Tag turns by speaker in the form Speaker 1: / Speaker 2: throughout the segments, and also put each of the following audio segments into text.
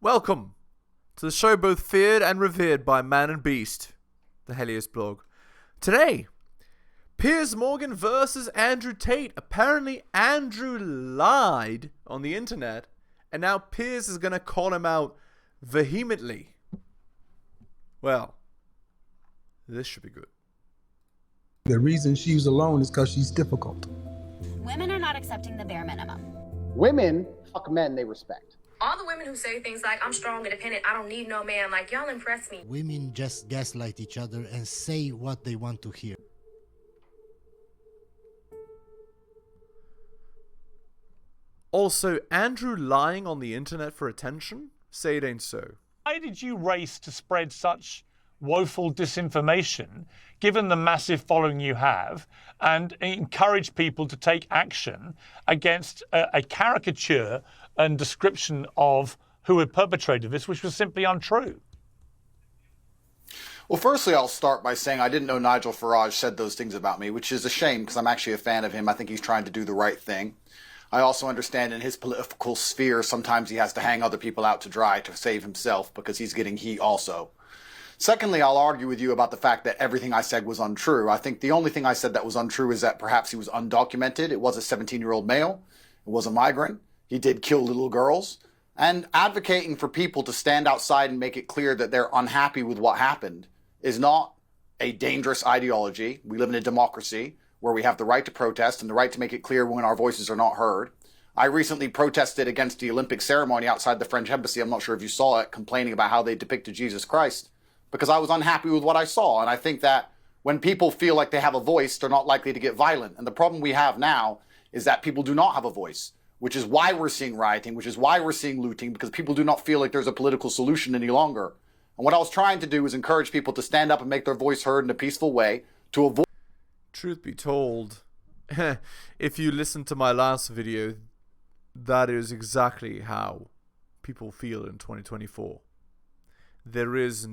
Speaker 1: Welcome to the show both feared and revered by man and beast, the Helios blog. Today, Piers Morgan versus Andrew Tate. Apparently, Andrew lied on the internet, and now Piers is going to call him out vehemently. Well, this should be good.
Speaker 2: The reason she's alone is because she's difficult.
Speaker 3: Women are not accepting the bare minimum.
Speaker 4: Women fuck men they respect.
Speaker 5: All the women who say things like, I'm strong, independent, I don't need no man, like, y'all impress me.
Speaker 6: Women just gaslight each other and say what they want to hear.
Speaker 1: Also, Andrew lying on the internet for attention? Say it ain't so.
Speaker 7: Why did you race to spread such woeful disinformation, given the massive following you have, and encourage people to take action against a caricature and description of who had perpetrated this, which was simply untrue?
Speaker 8: Well, firstly, I'll start by saying I didn't know Nigel Farage said those things about me, which is a shame because I'm actually a fan of him. I think he's trying to do the right thing. I also understand in his political sphere, sometimes he has to hang other people out to dry to save himself because he's getting heat also. Secondly, I'll argue with you about the fact that everything I said was untrue. I think the only thing I said that was untrue is that perhaps he was undocumented. It was a 17-year-old male. It was a migrant. He did kill little girls. And advocating for people to stand outside and make it clear that they're unhappy with what happened is not a dangerous ideology. We live in a democracy where we have the right to protest and the right to make it clear when our voices are not heard. I recently protested against the Olympic ceremony outside the French embassy. I'm not sure if you saw it, complaining about how they depicted Jesus Christ, because I was unhappy with what I saw. And I think that when people feel like they have a voice, they're not likely to get violent. And the problem we have now is that people do not have a voice, which is why we're seeing rioting, which is why we're seeing looting, because people do not feel like there's a political solution any longer. And what I was trying to do is encourage people to stand up and make their voice heard in a peaceful way to avoid.
Speaker 1: Truth be told, if you listen to my last video, that is exactly how people feel in 2024. There is,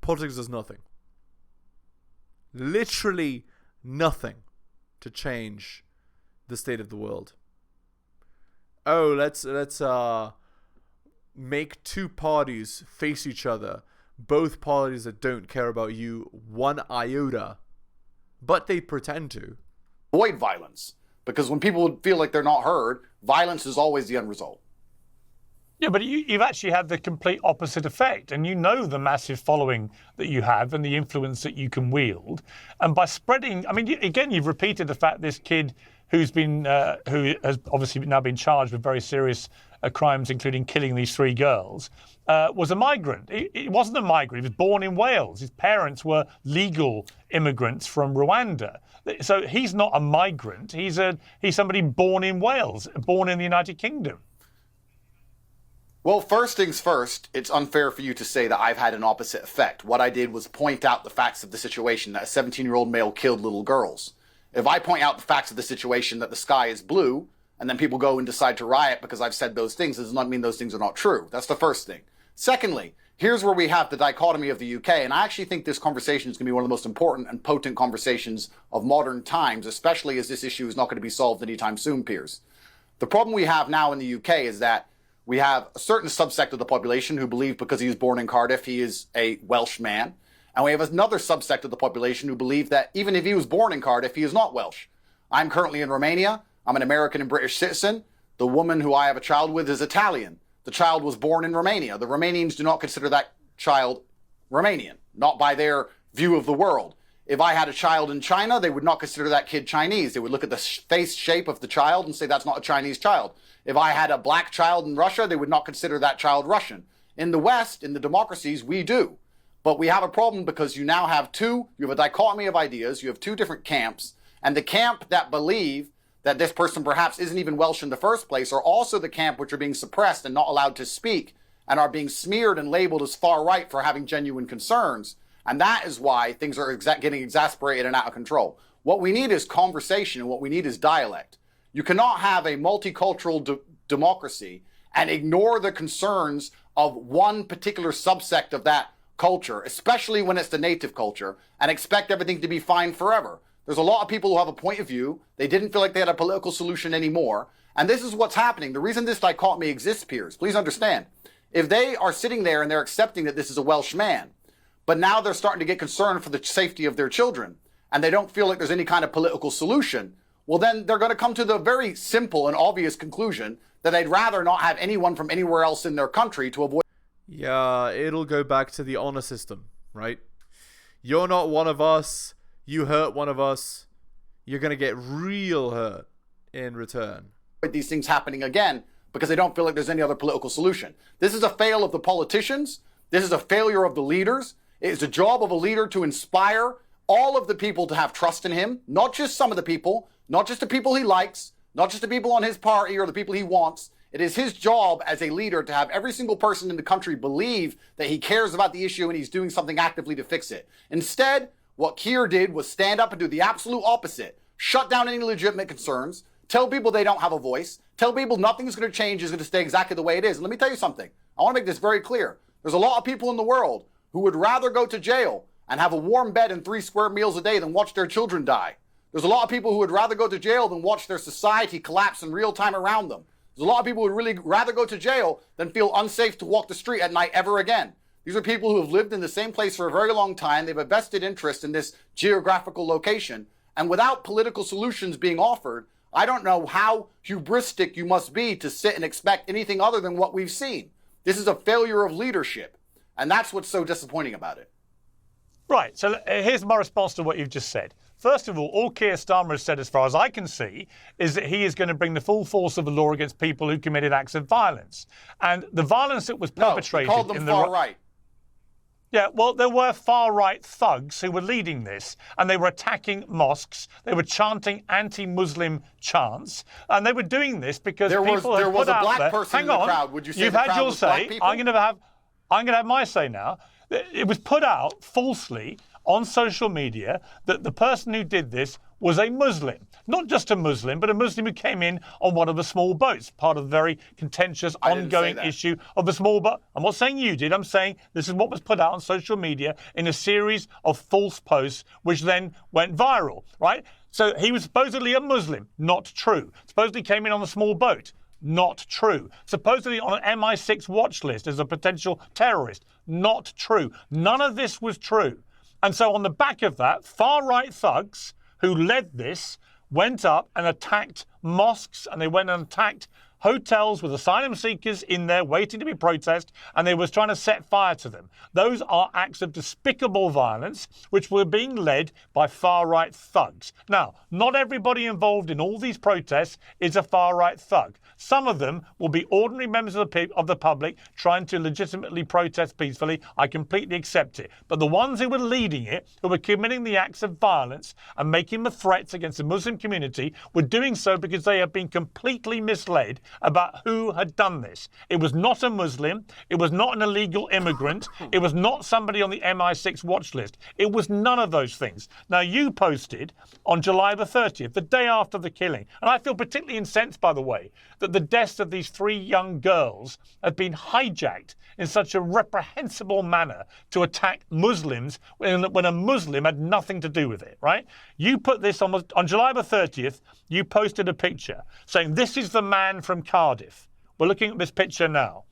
Speaker 1: politics does nothing. Literally nothing to change the state of the world. Oh, let's make two parties face each other. Both parties that don't care about you one iota. But they pretend to.
Speaker 8: Avoid violence. Because when people feel like they're not heard, violence is always the end result.
Speaker 7: Yeah, but you've actually had the complete opposite effect, and you know the massive following that you have and the influence that you can wield. And by spreading, I mean, again, you've repeated the fact this kid who has obviously now been charged with very serious crimes, including killing these 3 girls, was a migrant. He wasn't a migrant. He was born in Wales. His parents were legal immigrants from Rwanda. So he's not a migrant. He's somebody born in Wales, born in the United Kingdom.
Speaker 8: Well, first things first, it's unfair for you to say that I've had an opposite effect. What I did was point out the facts of the situation, that a 17-year-old male killed little girls. If I point out the facts of the situation, that the sky is blue, and then people go and decide to riot because I've said those things, does not mean those things are not true. That's the first thing. Secondly, here's where we have the dichotomy of the UK, and I actually think this conversation is going to be one of the most important and potent conversations of modern times, especially as this issue is not going to be solved anytime soon, Piers. The problem we have now in the UK is that we have a certain subsect of the population who believe because he was born in Cardiff, he is a Welsh man. And we have another subsect of the population who believe that even if he was born in Cardiff, he is not Welsh. I'm currently in Romania. I'm an American and British citizen. The woman who I have a child with is Italian. The child was born in Romania. The Romanians do not consider that child Romanian, not by their view of the world. If I had a child in China, they would not consider that kid Chinese. They would look at the face shape of the child and say that's not a Chinese child. If I had a black child in Russia, they would not consider that child Russian. In the West, in the democracies, we do. But we have a problem because you now have you have a dichotomy of ideas, you have 2 different camps, and the camp that believe that this person perhaps isn't even Welsh in the first place are also the camp which are being suppressed and not allowed to speak and are being smeared and labeled as far right for having genuine concerns. And that is why things are getting exasperated and out of control. What we need is conversation, and what we need is dialect. You cannot have a multicultural democracy and ignore the concerns of one particular subsect of that culture, especially when it's the native culture, and expect everything to be fine forever. There's a lot of people who have a point of view. They didn't feel like they had a political solution anymore. And this is what's happening. The reason this dichotomy exists, Piers, please understand, If they are sitting there and they're accepting that this is a Welsh man, but now they're starting to get concerned for the safety of their children, and they don't feel like there's any kind of political solution, well, then they're going to come to the very simple and obvious conclusion that they'd rather not have anyone from anywhere else in their country to avoid.
Speaker 1: Yeah, it'll go back to the honor system, right? You're not one of us. You hurt one of us. You're going to get real hurt in return.
Speaker 8: These things happening again because they don't feel like there's any other political solution. This is a fail of the politicians. This is a failure of the leaders. It is the job of a leader to inspire all of the people to have trust in him, not just some of the people, not just the people he likes, not just the people on his party or the people he wants. It is his job as a leader to have every single person in the country believe that he cares about the issue and he's doing something actively to fix it. Instead, what Keir did was stand up and do the absolute opposite. Shut down any legitimate concerns, tell people they don't have a voice, tell people nothing's going to change, is going to stay exactly the way it is. And let me tell you something. I want to make this very clear. There's a lot of people in the world who would rather go to jail and have a warm bed and 3 square meals a day than watch their children die. There's a lot of people who would rather go to jail than watch their society collapse in real time around them. There's a lot of people who would really rather go to jail than feel unsafe to walk the street at night ever again. These are people who have lived in the same place for a very long time. They have a vested interest in this geographical location. And without political solutions being offered, I don't know how hubristic you must be to sit and expect anything other than what we've seen. This is a failure of leadership. And that's what's so disappointing about it.
Speaker 7: Right, so here's my response to what you've just said. First of all Keir Starmer has said, as far as I can see, is that he is going to bring the full force of the law against people who committed acts of violence. And the violence that was perpetrated...
Speaker 8: No, he called them far right.
Speaker 7: Yeah, well, there were far-right thugs who were leading this, and they were attacking mosques, they were chanting anti-Muslim chants, and they were doing this because
Speaker 8: there
Speaker 7: people
Speaker 8: was,
Speaker 7: had put out there...
Speaker 8: There was a black person in the crowd. Would you say
Speaker 7: you've
Speaker 8: the
Speaker 7: had
Speaker 8: crowd
Speaker 7: your
Speaker 8: was black
Speaker 7: say.
Speaker 8: people?
Speaker 7: I'm going to have my say now. It was put out falsely on social media that the person who did this was a Muslim. Not just a Muslim, but a Muslim who came in on one of the small boats, part of the very contentious, ongoing issue of the small boat. I'm not saying you did. I'm saying this is what was put out on social media in a series of false posts, which then went viral, right? So he was supposedly a Muslim. Not true. Supposedly came in on a small boat. Not true. Supposedly on an MI6 watch list as a potential terrorist. Not true. None of this was true. And so on the back of that, far-right thugs who led this went up and attacked mosques, and they went and attacked hotels with asylum seekers in there waiting to be processed, and they was trying to set fire to them. Those are acts of despicable violence which were being led by far-right thugs. Now, not everybody involved in all these protests is a far-right thug. Some of them will be ordinary members of the public trying to legitimately protest peacefully. I completely accept it. But the ones who were leading it, who were committing the acts of violence and making the threats against the Muslim community, were doing so because they have been completely misled about who had done this. It was not a Muslim. It was not an illegal immigrant. It was not somebody on the MI6 watch list. It was none of those things. Now, you posted on July the 30th, the day after the killing, and I feel particularly incensed, by the way, that the deaths of these 3 young girls had been hijacked in such a reprehensible manner to attack Muslims when a Muslim had nothing to do with it, right? You put this on July the 30th, you posted a picture saying, this is the man from Cardiff. We're looking at this picture now.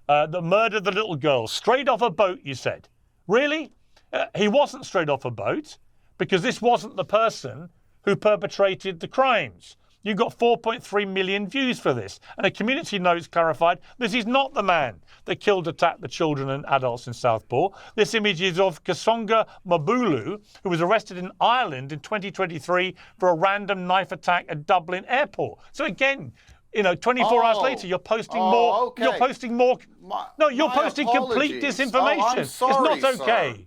Speaker 7: That murdered the little girl. Straight off a boat, you said. Really? He wasn't straight off a boat, because this wasn't the person who perpetrated the crimes. You got 4.3 million views for this. And a community notes clarified, this is not the man that attacked the children and adults in Southport. This image is of Kasonga Mabulu, who was arrested in Ireland in 2023 for a random knife attack at Dublin Airport. So again, 24 hours later, you're posting more. Okay. You're posting more. You're posting complete disinformation.
Speaker 8: I'm sorry,
Speaker 7: it's not okay.
Speaker 8: Sir.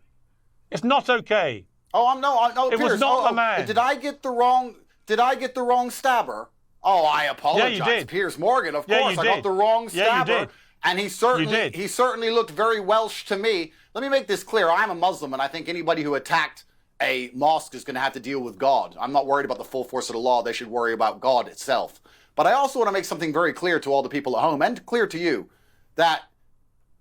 Speaker 7: It's not okay.
Speaker 8: No,
Speaker 7: it
Speaker 8: Piers,
Speaker 7: was not the man.
Speaker 8: Did I get the wrong stabber? Oh, I apologize.
Speaker 7: Yeah, you did.
Speaker 8: Piers Morgan, of course. I got the wrong stabber.
Speaker 7: Yeah, you did.
Speaker 8: And he certainly looked very Welsh to me. Let me make this clear. I'm a Muslim, and I think anybody who attacked a mosque is going to have to deal with God. I'm not worried about the full force of the law. They should worry about God itself. But I also want to make something very clear to all the people at home, and clear to you, that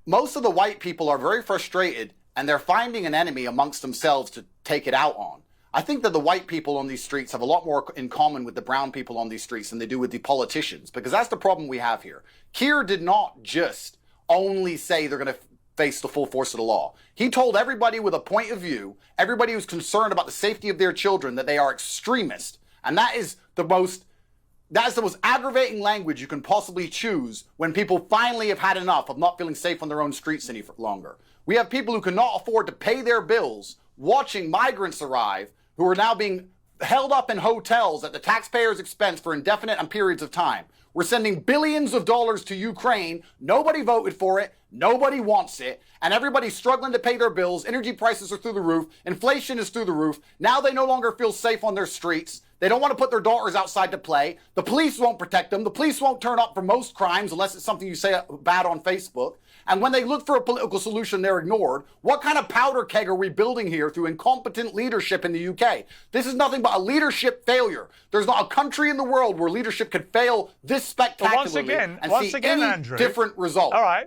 Speaker 8: most of the white people are very frustrated, and they're finding an enemy amongst themselves to take it out on. I think that the white people on these streets have a lot more in common with the brown people on these streets than they do with the politicians, because that's the problem we have here. Keir did not just only say they're going to face the full force of the law. He told everybody with a point of view, everybody who's concerned about the safety of their children, that they are extremists. And that is the most aggravating language you can possibly choose when people finally have had enough of not feeling safe on their own streets any longer. We have people who cannot afford to pay their bills watching migrants arrive who are now being held up in hotels at the taxpayers' expense for indefinite periods of time. We're sending billions of dollars to Ukraine. Nobody voted for it. Nobody wants it. And everybody's struggling to pay their bills. Energy prices are through the roof. Inflation is through the roof. Now they no longer feel safe on their streets. They don't want to put their daughters outside to play. The police won't protect them. The police won't turn up for most crimes unless it's something you say bad on Facebook. And when they look for a political solution, they're ignored. What kind of powder keg are we building here through incompetent leadership in the UK? This is nothing but a leadership failure. There's not a country in the world where leadership could fail this spectacularly and see any
Speaker 7: Andrew,
Speaker 8: different result.
Speaker 7: All right.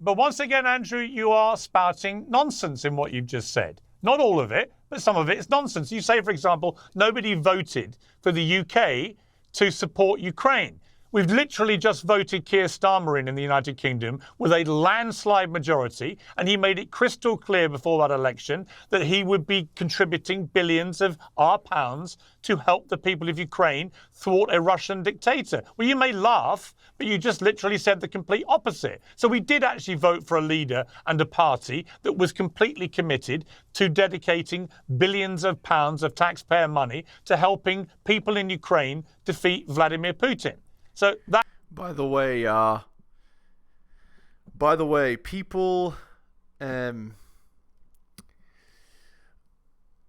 Speaker 7: But once again, Andrew, you are spouting nonsense in what you've just said. Not all of it, but some of it is nonsense. You say, for example, nobody voted for the UK to support Ukraine. We've literally just voted Keir Starmer in the United Kingdom with a landslide majority, and he made it crystal clear before that election that he would be contributing billions of our pounds to help the people of Ukraine thwart a Russian dictator. Well, you may laugh, but you just literally said the complete opposite. So we did actually vote for a leader and a party that was completely committed to dedicating billions of pounds of taxpayer money to helping people in Ukraine defeat Vladimir Putin. So that.
Speaker 1: By the way, people,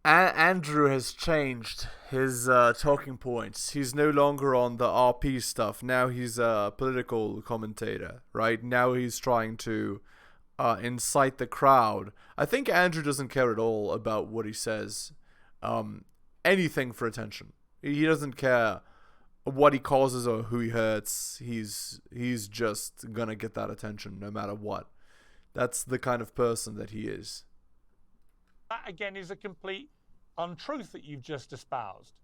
Speaker 1: Andrew has changed his talking points. He's no longer on the RP stuff. Now he's a political commentator, right? Now he's trying to incite the crowd. I think Andrew doesn't care at all about what he says. Anything for attention. He doesn't care what he causes or who he hurts. He's just gonna get that attention no matter what. That's the kind of person that he is.
Speaker 7: That again is a complete untruth that you've just espoused.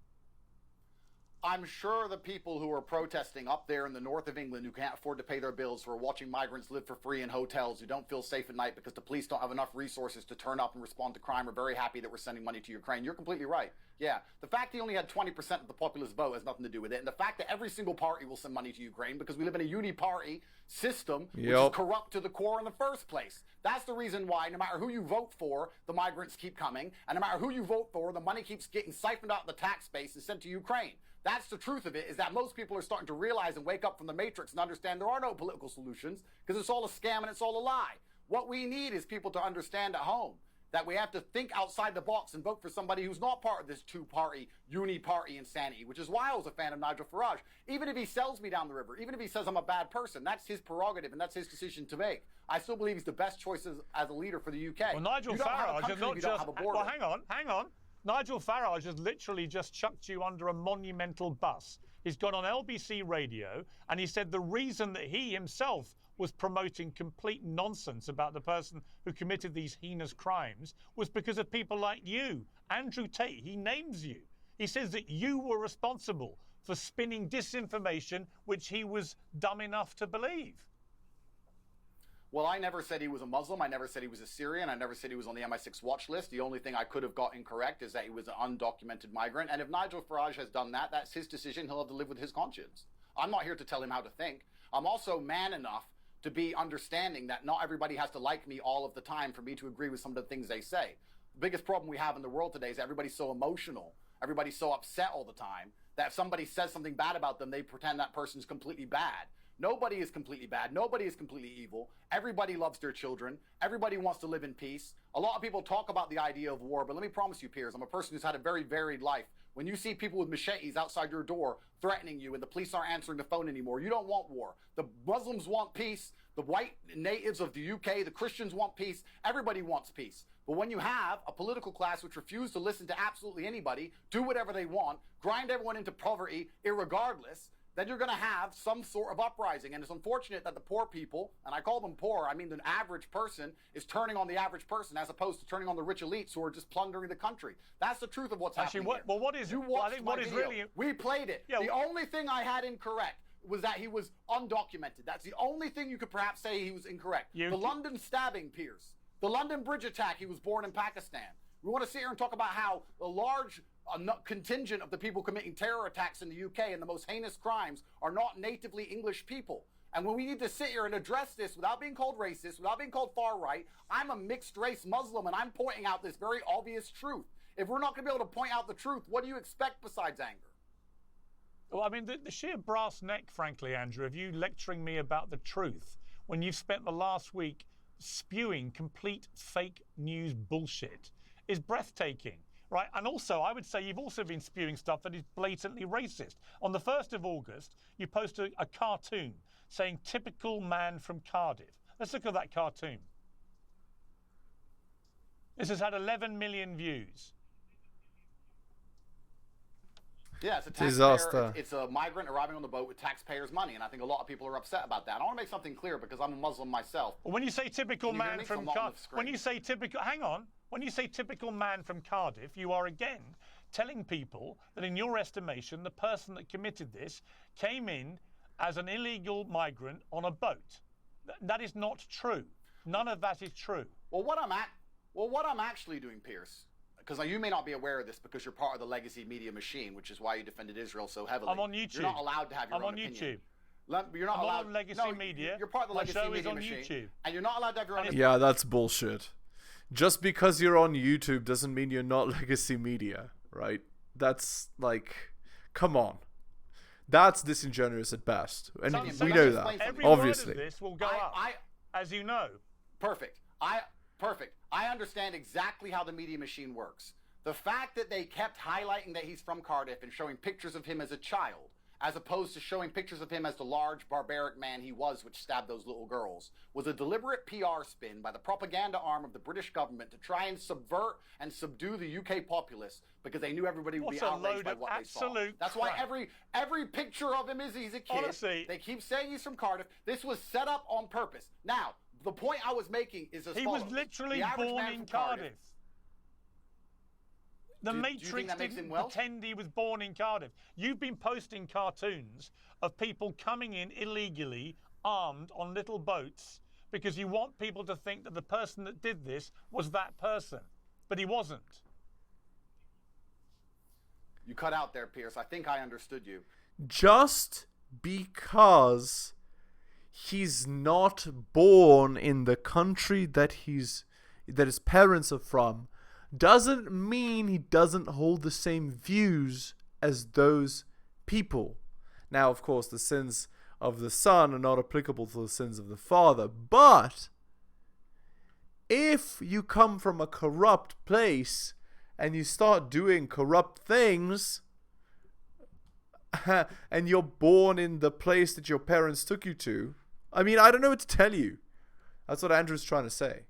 Speaker 8: I'm sure the people who are protesting up there in the north of England who can't afford to pay their bills, who are watching migrants live for free in hotels, who don't feel safe at night because the police don't have enough resources to turn up and respond to crime, are very happy that we're sending money to Ukraine. You're completely right. Yeah, the fact he only had 20% of the populist vote has nothing to do with it. And the fact that every single party will send money to Ukraine because we live in a uni-party system which is corrupt to the core in the first place. That's the reason why no matter who you vote for, the migrants keep coming. And no matter who you vote for, the money keeps getting siphoned out of the tax base and sent to Ukraine. That's the truth of it, is that most people are starting to realize and wake up from the matrix and understand there are no political solutions because it's all a scam and it's all a lie. What we need is people to understand at home that we have to think outside the box and vote for somebody who's not part of this two-party, uni-party insanity, which is why I was a fan of Nigel Farage. Even if he sells me down the river, even if he says I'm a bad person, that's his prerogative and that's his decision to make. I still believe he's the best choice as a leader for the UK.
Speaker 7: Well, Nigel Farage is not just... Well, hang on. Nigel Farage has literally just chucked you under a monumental bus. He's gone on LBC radio and he said the reason that he himself was promoting complete nonsense about the person who committed these heinous crimes was because of people like you. Andrew Tate, he names you. He says that you were responsible for spinning disinformation which he was dumb enough to believe.
Speaker 8: Well, I never said he was a Muslim. I never said he was a Syrian. I never said he was on the MI6 watch list. The only thing I could have got incorrect is that he was an undocumented migrant. And if Nigel Farage has done that, that's his decision. He'll have to live with his conscience. I'm not here to tell him how to think. I'm also man enough to be understanding that not everybody has to like me all of the time for me to agree with some of the things they say. The biggest problem we have in the world today is everybody's so emotional. Everybody's so upset all the time that if somebody says something bad about them, they pretend that person's completely bad. Nobody is completely bad. Nobody is completely evil. Everybody loves their children. Everybody wants to live in peace. A lot of people talk about the idea of war, but let me promise you, Piers, I'm a person who's had a very varied life. When you see people with machetes outside your door threatening you and the police aren't answering the phone anymore, you don't want war. The Muslims want peace. The white natives of the UK, the Christians want peace. Everybody wants peace. But when you have a political class which refuse to listen to absolutely anybody, do whatever they want, grind everyone into poverty irregardless, then you're going to have some sort of uprising. And it's unfortunate that the poor people, and I call them poor, I mean the average person, is turning on the average person as opposed to turning on the rich elites who are just plundering the country. That's the truth of what's happening here.
Speaker 7: Well, what is...
Speaker 8: You watched my video. We played it. Yeah, the only thing I had incorrect was that he was undocumented. That's the only thing you could perhaps say he was incorrect. The London stabbing, Piers. The London bridge attack, he was born in Pakistan. We want to sit here and talk about how a large contingent of the people committing terror attacks in the UK and the most heinous crimes are not natively English people. And when we need to sit here and address this without being called racist, without being called far right, I'm a mixed race Muslim and I'm pointing out this very obvious truth. If we're not going to be able to point out the truth, what do you expect besides anger?
Speaker 7: Well, I mean, the sheer brass neck, frankly, Andrew, of you lecturing me about the truth when you've spent the last week spewing complete fake news bullshit is breathtaking, right? And also, I would say you've also been spewing stuff that is blatantly racist. On the 1st of August, you posted a cartoon saying, typical man from Cardiff. Let's look at that cartoon. This has had 11 million views.
Speaker 8: Yeah, it's a taxpayer.
Speaker 1: Disaster.
Speaker 8: It's a migrant arriving on the boat with taxpayers' money, and I think a lot of people are upset about that. I want to make something clear because I'm a Muslim myself.
Speaker 7: Well, when you say typical man from Cardiff, when you say typical, hang on, when you say typical man from Cardiff, you are again telling people that in your estimation, the person that committed this came in as an illegal migrant on a boat. That is not true. None of that is true.
Speaker 8: Well, what I'm actually doing, Piers, because you may not be aware of this because you're part of the legacy media machine, which is why you defended Israel so heavily.
Speaker 7: I'm on YouTube.
Speaker 8: You're not allowed to have your own opinion.
Speaker 7: I'm on YouTube.
Speaker 8: You're not
Speaker 7: I'm
Speaker 8: allowed.
Speaker 7: on legacy media.
Speaker 8: You're part of the legacy
Speaker 7: show
Speaker 8: media
Speaker 7: is on
Speaker 8: machine,
Speaker 7: YouTube.
Speaker 8: and you're not allowed to have your own.
Speaker 1: Yeah, that's bullshit. Just because you're on YouTube doesn't mean you're not legacy media, right? That's like, come on. That's disingenuous at best. And we know that,
Speaker 7: Every
Speaker 1: obviously.
Speaker 7: word of this will go up, as you know.
Speaker 8: Perfect. I understand exactly how the media machine works. The fact that they kept highlighting that he's from Cardiff and showing pictures of him as a child, as opposed to showing pictures of him as the large, barbaric man he was, which stabbed those little girls, was a deliberate PR spin by the propaganda arm of the British government to try and subvert and subdue the UK populace because they knew everybody would be outraged by what they saw. That's why every picture of him is he's a kid.
Speaker 7: Honestly,
Speaker 8: they keep saying he's from Cardiff. This was set up on purpose. Now, the point I was making is as follows.
Speaker 7: He was literally born in Cardiff. The Matrix didn't pretend he was born in Cardiff. You've been posting cartoons of people coming in illegally, armed on little boats, because you want people to think that the person that did this was that person. But he wasn't.
Speaker 8: You cut out there, Piers. I think I understood you.
Speaker 1: Just because he's not born in the country that his parents are from doesn't mean he doesn't hold the same views as those people. Now, of course, the sins of the son are not applicable to the sins of the father, but if you come from a corrupt place and you start doing corrupt things and you're born in the place that your parents took you to, I mean, I don't know what to tell you. That's what Andrew's trying to say.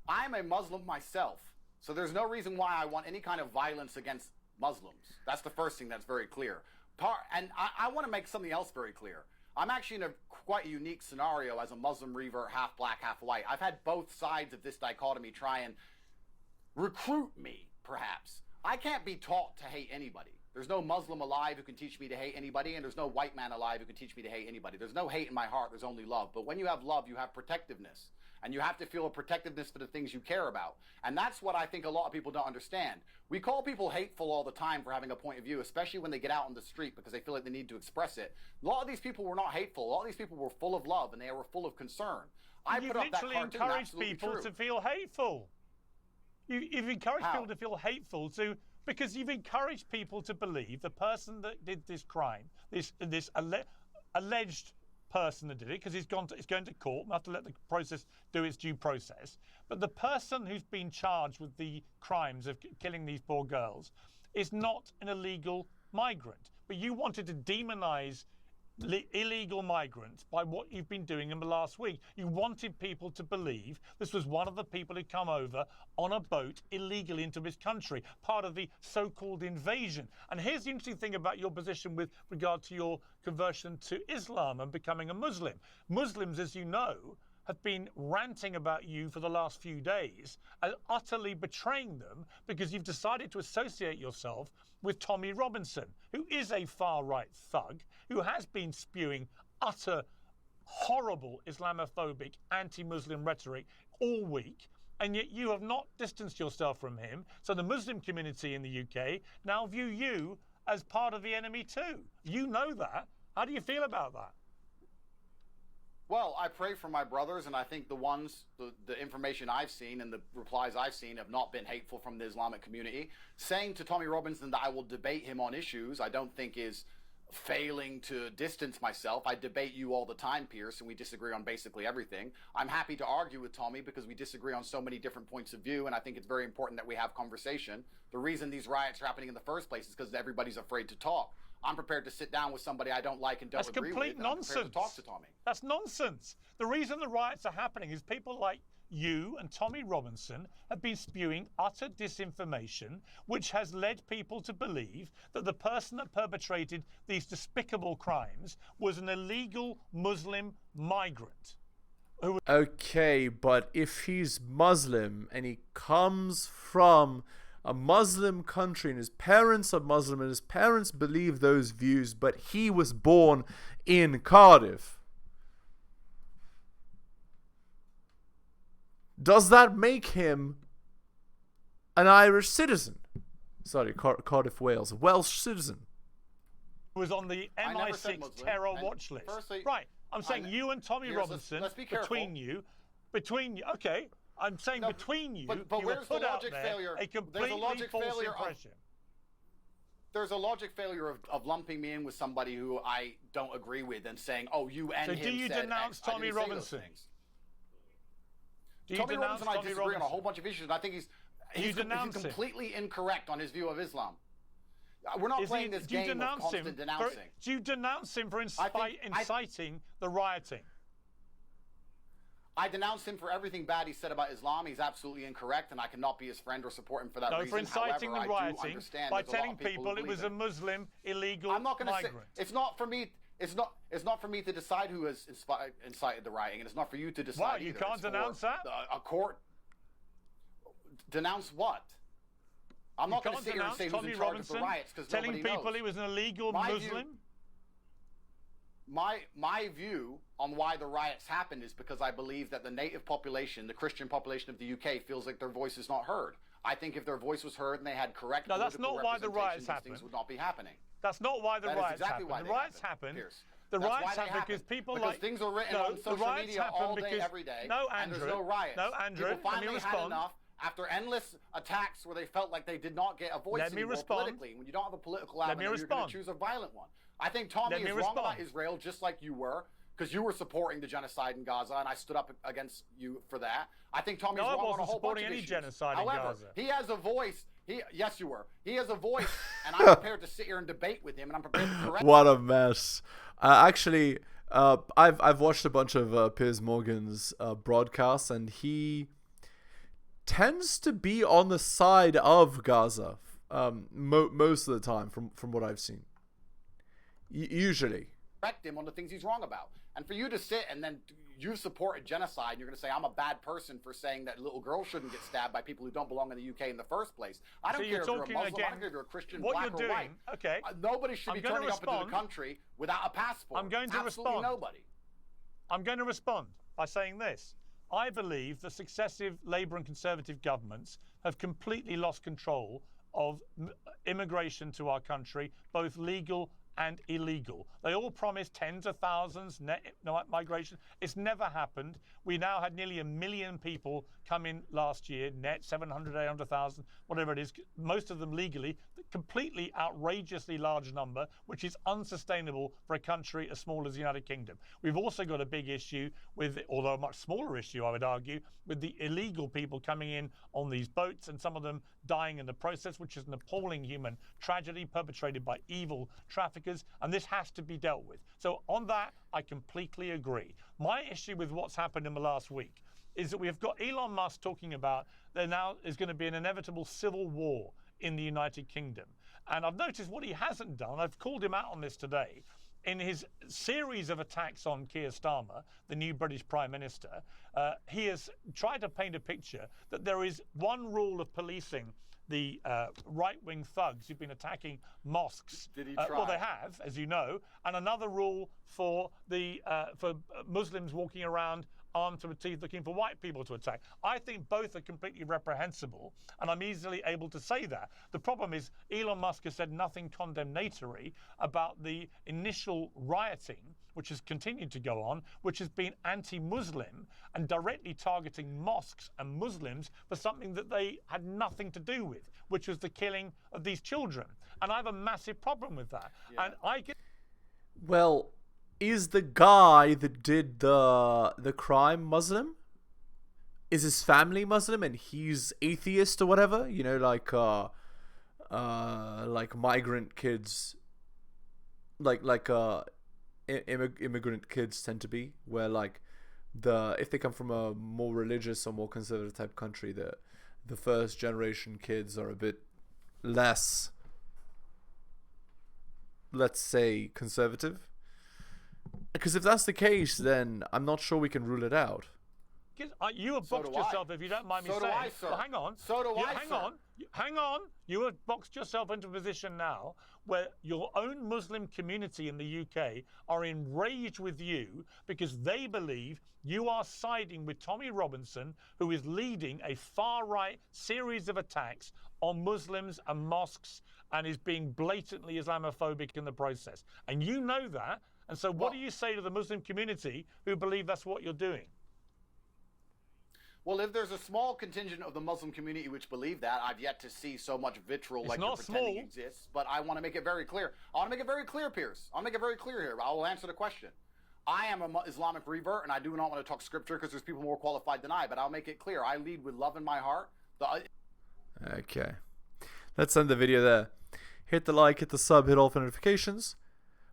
Speaker 8: I'm a Muslim myself, so there's no reason why I want any kind of violence against Muslims. That's the first thing that's very clear. And I want to make something else very clear. I'm actually in a quite unique scenario as a Muslim revert, half black, half white. I've had both sides of this dichotomy try and recruit me, perhaps. I can't be taught to hate anybody. There's no Muslim alive who can teach me to hate anybody, and there's no white man alive who can teach me to hate anybody. There's no hate in my heart, there's only love. But when you have love, you have protectiveness. And you have to feel a protectiveness for the things you care about. And that's what I think a lot of people don't understand. We call people hateful all the time for having a point of view, especially when they get out on the street because they feel like they need to express it. A lot of these people were not hateful. A lot of these people were full of love and they were full of concern.
Speaker 7: You've literally encouraged people to feel hateful. You've encouraged people to feel hateful because you've encouraged people to believe the person that did this crime, this alleged person that did it, because it's going to court. We have to let the process do its due process. But the person who's been charged with the crimes of killing these poor girls is not an illegal migrant. But you wanted to demonize illegal migrants by what you've been doing in the last week. You wanted people to believe this was one of the people who come over on a boat illegally into this country, part of the so-called invasion. And here's the interesting thing about your position with regard to your conversion to Islam and becoming a Muslim. Muslims, as you know, have been ranting about you for the last few days and utterly betraying them because you've decided to associate yourself with Tommy Robinson, who is a far-right thug, who has been spewing utter horrible Islamophobic anti-Muslim rhetoric all week, and yet you have not distanced yourself from him. So the Muslim community in the UK now view you as part of the enemy too. You know that. How do you feel about that?
Speaker 8: Well, I pray for my brothers, and I think the information I've seen and the replies I've seen have not been hateful from the Islamic community. Saying to Tommy Robinson that I will debate him on issues, I don't think is failing to distance myself. I debate you all the time, Piers, and we disagree on basically everything. I'm happy to argue with Tommy because we disagree on so many different points of view, and I think it's very important that we have conversation. The reason these riots are happening in the first place is because everybody's afraid to talk. I'm prepared to sit down with somebody I don't like and don't agree with.
Speaker 7: That's complete nonsense.
Speaker 8: I'm prepared to talk to Tommy.
Speaker 7: That's nonsense. The reason the riots are happening is people like you and Tommy Robinson have been spewing utter disinformation, which has led people to believe that the person that perpetrated these despicable crimes was an illegal Muslim migrant.
Speaker 1: Okay, but if he's Muslim and he comes from a Muslim country and his parents are Muslim and his parents believe those views, but he was born in Cardiff, does that make him an Irish citizen? Sorry, Cardiff, Wales. A Welsh citizen.
Speaker 7: Was on the MI6 terror watch list.
Speaker 8: Firstly,
Speaker 7: right, I'm saying you and Tommy Robinson,
Speaker 8: let's be careful.
Speaker 7: between you, okay, I'm saying between you,
Speaker 8: but
Speaker 7: you
Speaker 8: where's
Speaker 7: put
Speaker 8: the
Speaker 7: out
Speaker 8: logic
Speaker 7: there
Speaker 8: failure?
Speaker 7: a completely false impression.
Speaker 8: There's a logic failure of lumping me in with somebody who I don't agree with and saying, oh, you and him said
Speaker 7: So do you denounce
Speaker 8: X.
Speaker 7: Tommy Robinson?
Speaker 8: Tommy Robinson and I disagree on a whole bunch of issues, and I think he's completely incorrect on his view of Islam. We're not playing this game of constant denouncing.
Speaker 7: Do you denounce him for inciting the rioting?
Speaker 8: I denounce him for everything bad he said about Islam. He's absolutely incorrect, and I cannot be his friend or support him for that reason.
Speaker 7: For inciting
Speaker 8: However,
Speaker 7: the rioting by telling people it was a
Speaker 8: it.
Speaker 7: Muslim illegal
Speaker 8: I'm not going to say
Speaker 7: migrant.
Speaker 8: it's not for me. It's not for me to decide who has incited the rioting, and it's not for you to decide.
Speaker 7: Wow, you
Speaker 8: either.
Speaker 7: can't
Speaker 8: It's
Speaker 7: denounce that?
Speaker 8: A court denounce what? I'm not going to sit here and say who's in charge of the riots because nobody knows.
Speaker 7: Telling people he was an illegal Muslim.
Speaker 8: My view on why the riots happened is because I believe that the native population, the Christian population of the UK, feels like their voice is not heard. I think if their voice was heard and they had correct
Speaker 7: No, that's not why the riots
Speaker 8: these
Speaker 7: happened.
Speaker 8: things would not be happening.
Speaker 7: That's not why the riots
Speaker 8: exactly
Speaker 7: happened.
Speaker 8: Why
Speaker 7: the riots happened.
Speaker 8: Piers.
Speaker 7: The
Speaker 8: That's
Speaker 7: riots
Speaker 8: why they
Speaker 7: happened because people
Speaker 8: because things are written on social media all day, every day.
Speaker 7: No,
Speaker 8: and
Speaker 7: Andrew.
Speaker 8: there's no riots.
Speaker 7: No, Andrew.
Speaker 8: People finally
Speaker 7: let me
Speaker 8: had
Speaker 7: respond.
Speaker 8: enough after endless attacks where they felt like they did not get a voice anymore politically. When you don't have a political avenue, you're going to choose a violent one. I think Tommy is wrong about Israel, just like you were, because you were supporting the genocide in Gaza, and I stood up against you for that. I think Tommy's wrong on a whole bunch of issues.
Speaker 7: Genocide
Speaker 8: However,
Speaker 7: in Gaza.
Speaker 8: He has a voice. Yes, you were. He has a voice, and I'm prepared to sit here and debate with him, and I'm prepared to correct him.
Speaker 1: What a mess. Actually, I've watched a bunch of Piers Morgan's broadcasts, and he tends to be on the side of Gaza most of the time, from what I've seen. Usually.
Speaker 8: Correct him on the things he's wrong about. And for you to sit and then you support a genocide, and you're going to say, I'm a bad person for saying that little girls shouldn't get stabbed by people who don't belong in the UK in the first place. I don't care if you're a Muslim, I don't care if you're a Christian, black or white.
Speaker 7: Okay.
Speaker 8: Nobody should be turning up into the country without a passport.
Speaker 7: I'm going to
Speaker 8: Absolutely
Speaker 7: respond.
Speaker 8: Nobody.
Speaker 7: I'm going to respond by saying this. I believe that successive Labour and Conservative governments have completely lost control of immigration to our country, both legal and illegal. They all promised tens of thousands net migration. It's never happened. We now had nearly 1 million people come in last year, net 700, 800,000, whatever it is, most of them legally, completely outrageously large number, which is unsustainable for a country as small as the United Kingdom. We've also got a big issue with, although a much smaller issue, I would argue, with the illegal people coming in on these boats and some of them dying in the process, which is an appalling human tragedy perpetrated by evil traffickers, and this has to be dealt with. So on that, I completely agree. My issue with what's happened in the last week is that we've got Elon Musk talking about there now is going to be an inevitable civil war in the United Kingdom. And I've noticed what he hasn't done, I've called him out on this today, in his series of attacks on Keir Starmer, the new British Prime Minister, he has tried to paint a picture that there is one rule of policing the right-wing thugs who've been attacking mosques.
Speaker 8: Did he try?
Speaker 7: Well, they have, as you know, and another rule for Muslims walking around armed to the teeth looking for white people to attack. I think both are completely reprehensible, and I'm easily able to say that. The problem is Elon Musk has said nothing condemnatory about the initial rioting, which has continued to go on, which has been anti-Muslim and directly targeting mosques and Muslims for something that they had nothing to do with, which was the killing of these children. And I have a massive problem with that.
Speaker 8: Yeah.
Speaker 7: And I get...
Speaker 1: Well, is the guy that did the crime Muslim? Is his family Muslim and he's atheist or whatever? You know, like migrant kids, immigrant kids tend to be, where like if they come from a more religious or more conservative type country, the first generation kids are a bit less, let's say, conservative. Because if that's the case, then I'm not sure we can rule it out.
Speaker 7: You have boxed yourself, if you don't mind me saying.
Speaker 8: So do I, sir.
Speaker 7: Well, hang on.
Speaker 8: So do I, sir.
Speaker 7: Hang on. You have boxed yourself into a position now where your own Muslim community in the UK are enraged with you because they believe you are siding with Tommy Robinson, who is leading a far-right series of attacks on Muslims and mosques and is being blatantly Islamophobic in the process. And you know that. And so what do you say to the Muslim community who believe that's what you're doing?
Speaker 8: Well, if there's a small contingent of the Muslim community which believe that, I've yet to see so much vitriol like you're pretending exists. But I want to make it very clear. I want to make it very clear, Piers. I'll make it very clear here. I will answer the question. I am an Islamic revert, and I do not want to talk scripture because there's people more qualified than I. But I'll make it clear. I lead with love in my heart.
Speaker 1: Okay. Let's end the video there. Hit the like, hit the sub, hit all the notifications.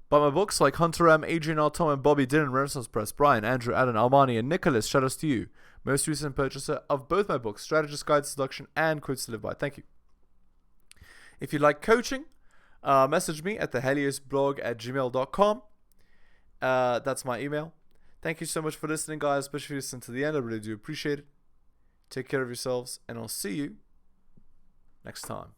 Speaker 1: Buy my books like Hunter M, Adrian R. Tom, and Bobby Dylan, Renaissance Press, Brian, Andrew, Alan, Armani, and Nicholas. Shout outs to you. Most recent purchaser of both my books, Strategist Guide to Seduction and Quotes to Live By. Thank you. If you'd like coaching, message me at theheliosblog@gmail.com. That's my email. Thank you so much for listening, guys. Especially if you listen to the end. I really do appreciate it. Take care of yourselves, and I'll see you next time.